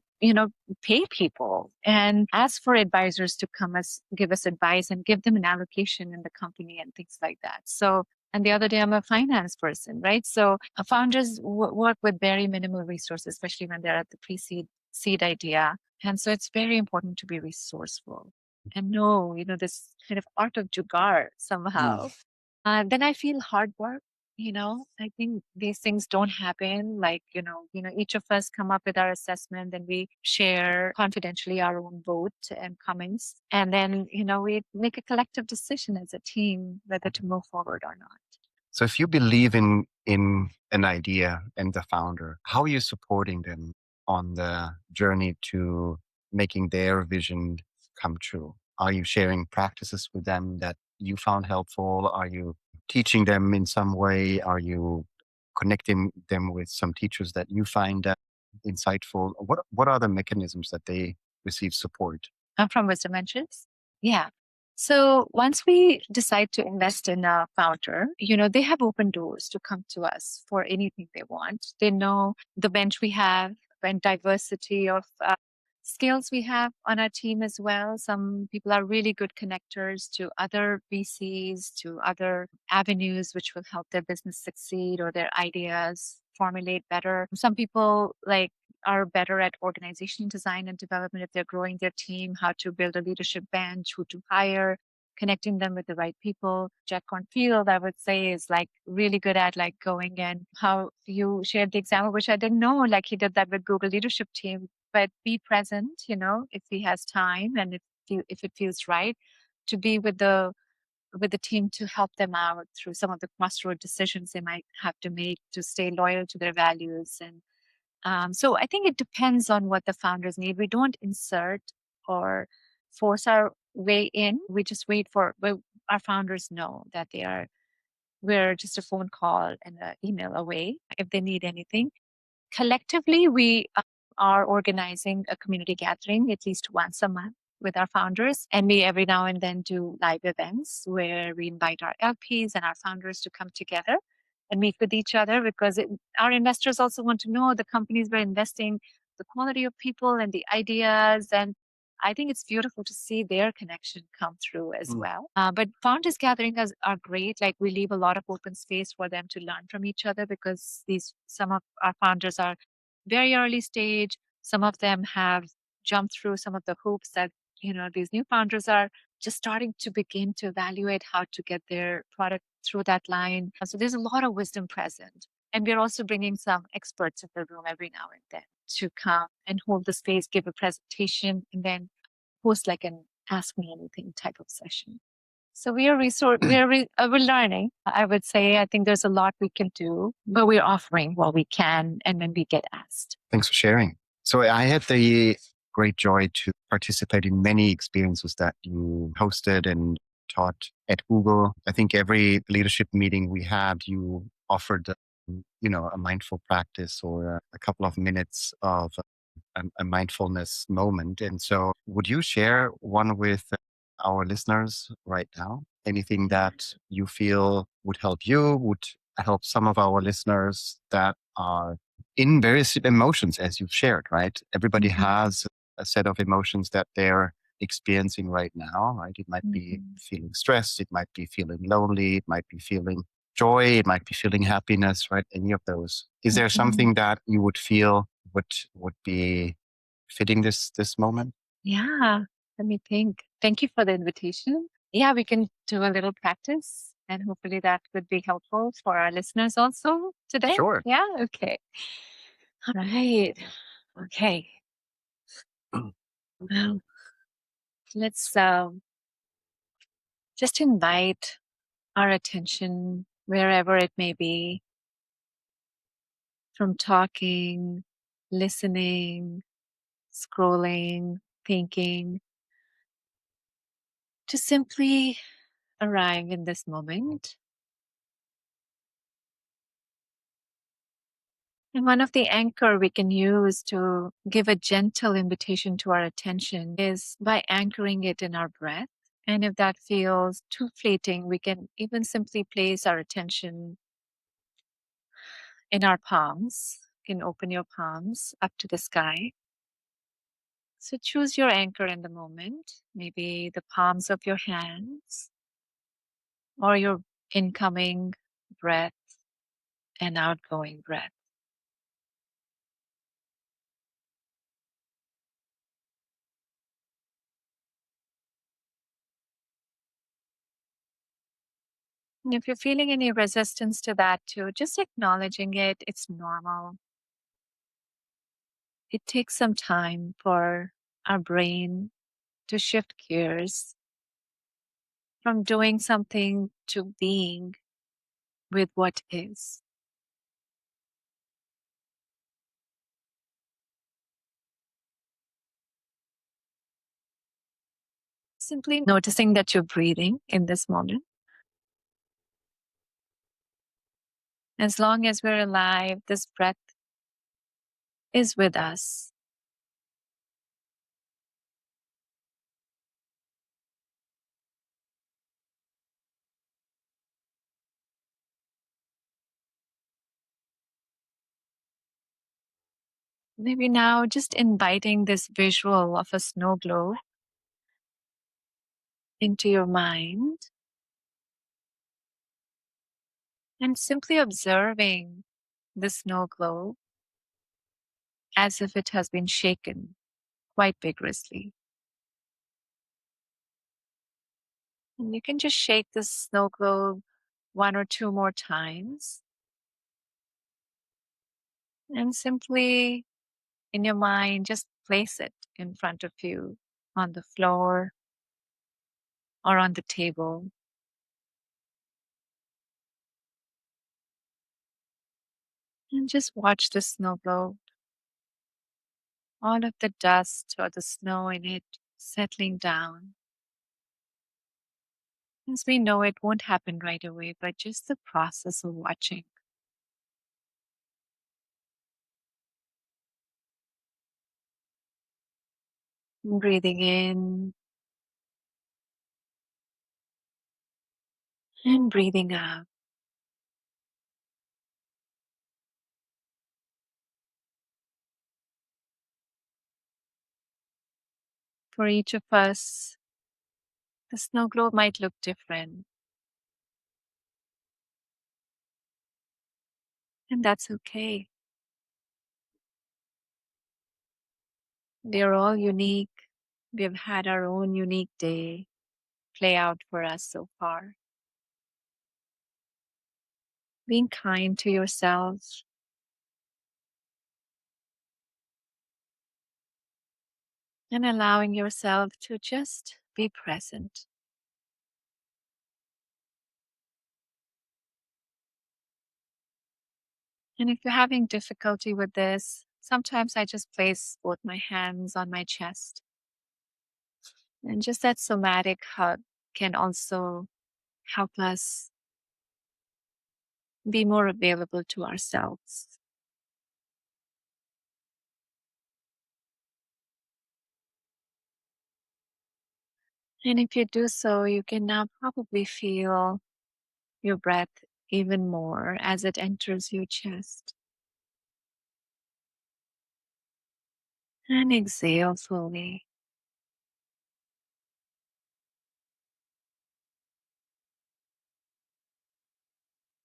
pay people and ask for advisors to give us advice and give them an allocation in the company and things like that. So, and the other day I'm a finance person, right? So founders work with very minimal resources, especially when they're at the pre-seed seed idea. And so it's very important to be resourceful and know, this kind of art of jugaad somehow. Then I feel hard work. I think these things don't happen. Like, each of us come up with our assessment, then we share confidentially our own vote and comments. And then, we make a collective decision as a team whether to move forward or not. So if you believe in an idea and the founder, how are you supporting them on the journey to making their vision come true? Are you sharing practices with them that you found helpful? Are you teaching them in some way? Are you connecting them with some teachers that you find insightful? What are the mechanisms that they receive support? From Wisdom Ventures? Yeah. So once we decide to invest in a founder, they have open doors to come to us for anything they want. They know the bench we have and diversity of skills we have on our team as well. Some people are really good connectors to other VCs, to other avenues, which will help their business succeed or their ideas formulate better. Some people are better at organization design and development if they're growing their team, how to build a leadership bench, who to hire, connecting them with the right people. Jack Kornfield, I would say, is really good at going in. How you shared the example, which I didn't know, he did that with Google leadership team. But be present, if he has time and if it feels right, to be with the with the team to help them out through some of the crossroad decisions they might have to make to stay loyal to their values. And so I think it depends on what the founders need. We don't insert or force our way in. We just wait for, well, our founders know that we're just a phone call and an email away if they need anything. Collectively, we are organizing a community gathering at least once a month with our founders. And we every now and then do live events where we invite our LPs and our founders to come together and meet with each other, because our investors also want to know the companies we're investing, the quality of people and the ideas. And I think it's beautiful to see their connection come through as well. But founders gathering are great. Like, we leave a lot of open space for them to learn from each other, because some of our founders are very early stage. Some of them have jumped through some of the hoops that these new founders are just starting to begin to evaluate how to get their product through that line. So there's a lot of wisdom present. And we're also bringing some experts in the room every now and then to come and hold the space, give a presentation, and then host like an ask me anything type of session. So we are we're learning. I would say I think there's a lot we can do, but we're offering what we can, and when we get asked. Thanks for sharing. So I had the great joy to participate in many experiences that you hosted and taught at Google. I think every leadership meeting we had, you offered, a mindful practice or a couple of minutes of a mindfulness moment. And so would you share one with our listeners right now? Anything that you feel would help you, would help some of our listeners that are in various emotions, as you've shared, right? Everybody has a set of emotions that they're experiencing right now, right? It might be feeling stressed, it might be feeling lonely, it might be feeling joy, it might be feeling happiness, right? Any of those. Is there something that you would feel would be fitting this moment? Yeah, let me think. Thank you for the invitation. Yeah, we can do a little practice, and hopefully that would be helpful for our listeners also today. Sure. Yeah, okay. All right. Okay. Well, let's just invite our attention wherever it may be, from talking, listening, scrolling, thinking, to simply arrive in this moment. And one of the anchor we can use to give a gentle invitation to our attention is by anchoring it in our breath. And if that feels too fleeting, we can even simply place our attention in our palms. You can open your palms up to the sky. So choose your anchor in the moment, maybe the palms of your hands or your incoming breath and outgoing breath. And if you're feeling any resistance to that too, just acknowledging it, it's normal. It takes some time for our brain to shift gears from doing something to being with what is. Simply noticing that you're breathing in this moment. As long as we're alive, this breath is with us. Maybe now just inviting this visual of a snow globe into your mind and simply observing the snow globe as if it has been shaken quite vigorously. And you can just shake the snow globe one or two more times and simply in your mind just place it in front of you on the floor or on the table. And just watch the snow globe, all of the dust or the snow in it settling down. As we know, it won't happen right away, but just the process of watching. Breathing in and breathing out. For each of us, the snow globe might look different, and that's okay. They're all unique. We've had our own unique day play out for us so far. Being kind to yourself and allowing yourself to just be present. And if you're having difficulty with this, sometimes I just place both my hands on my chest. And just that somatic hug can also help us be more available to ourselves. And if you do so, you can now probably feel your breath even more as it enters your chest. And exhale slowly.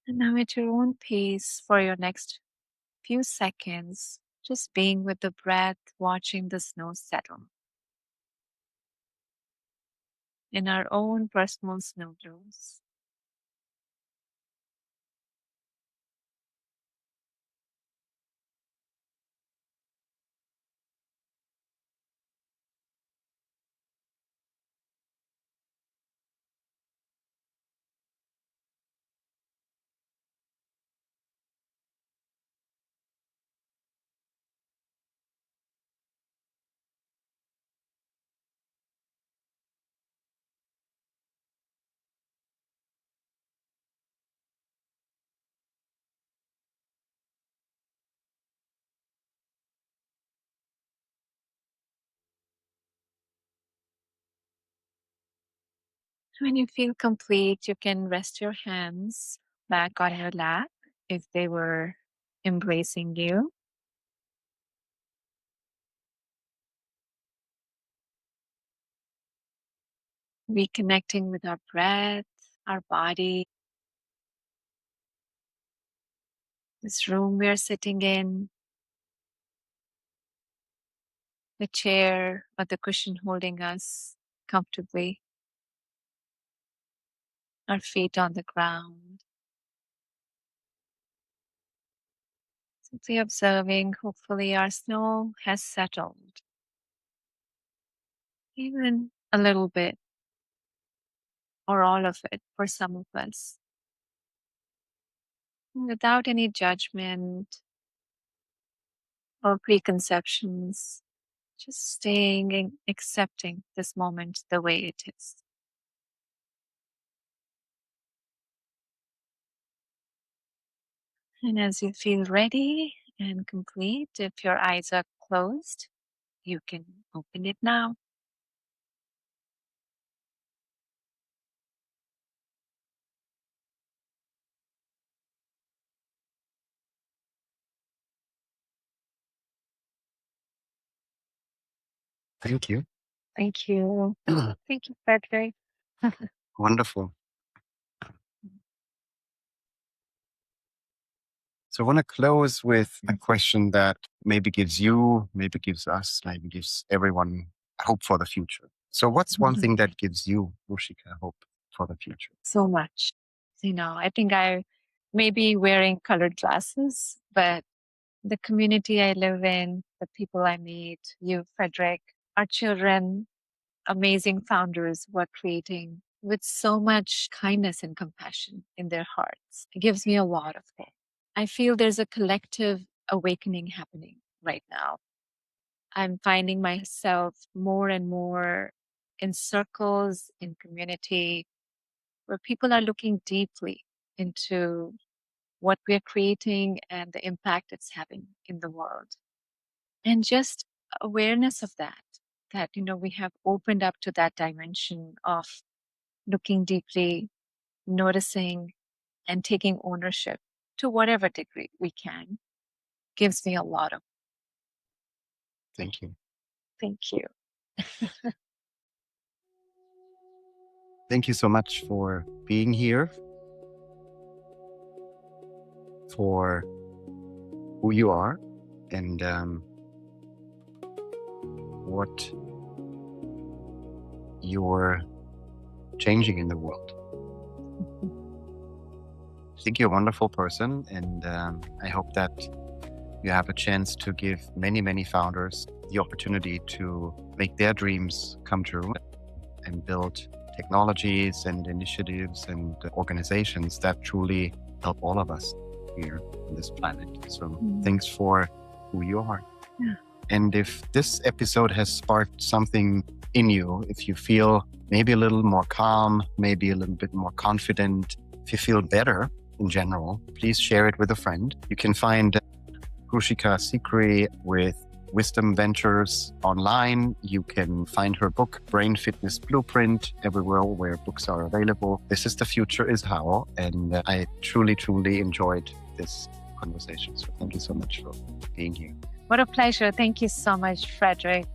And now, at your own pace, for your next few seconds, just being with the breath, watching the snow settle in our own personal snow globes. When you feel complete, you can rest your hands back on your lap if they were embracing you. Reconnecting with our breath, our body, this room we're sitting in, the chair or the cushion holding us comfortably, our feet on the ground. Simply observing, hopefully, our snow has settled, even a little bit, or all of it for some of us, without any judgment or preconceptions, just staying and accepting this moment the way it is. And as you feel ready and complete, if your eyes are closed, you can open it now. Thank you. Thank you. Thank you, Frederick. Wonderful. So I want to close with a question that maybe gives you, maybe gives us, maybe gives everyone hope for the future. So what's one thing that gives you, Ruchika, hope for the future? So much. I think I may be wearing colored glasses, but the community I live in, the people I meet, you, Frederick, our children, amazing founders who are creating with so much kindness and compassion in their hearts. It gives me a lot of hope. I feel there's a collective awakening happening right now. I'm finding myself more and more in circles, in community, where people are looking deeply into what we're creating and the impact it's having in the world. And just awareness of that, we have opened up to that dimension of looking deeply, noticing, and taking ownership to whatever degree we can gives me a lot of Thank you. thank you. Thank you so much for being here, for who you are, and what you're changing in the world. I think you're a wonderful person, and I hope that you have a chance to give many, many founders the opportunity to make their dreams come true and build technologies and initiatives and organizations that truly help all of us here on this planet. So thanks for who you are. Yeah. And if this episode has sparked something in you, if you feel maybe a little more calm, maybe a little bit more confident, if you feel better in general, please share it with a friend. You can find Ruchika Sikri with Wisdom Ventures online. You can find her book, Brain Fitness Blueprint, everywhere where books are available. This is the future is how. And I truly, truly enjoyed this conversation. So thank you so much for being here. What a pleasure. Thank you so much, Frederick.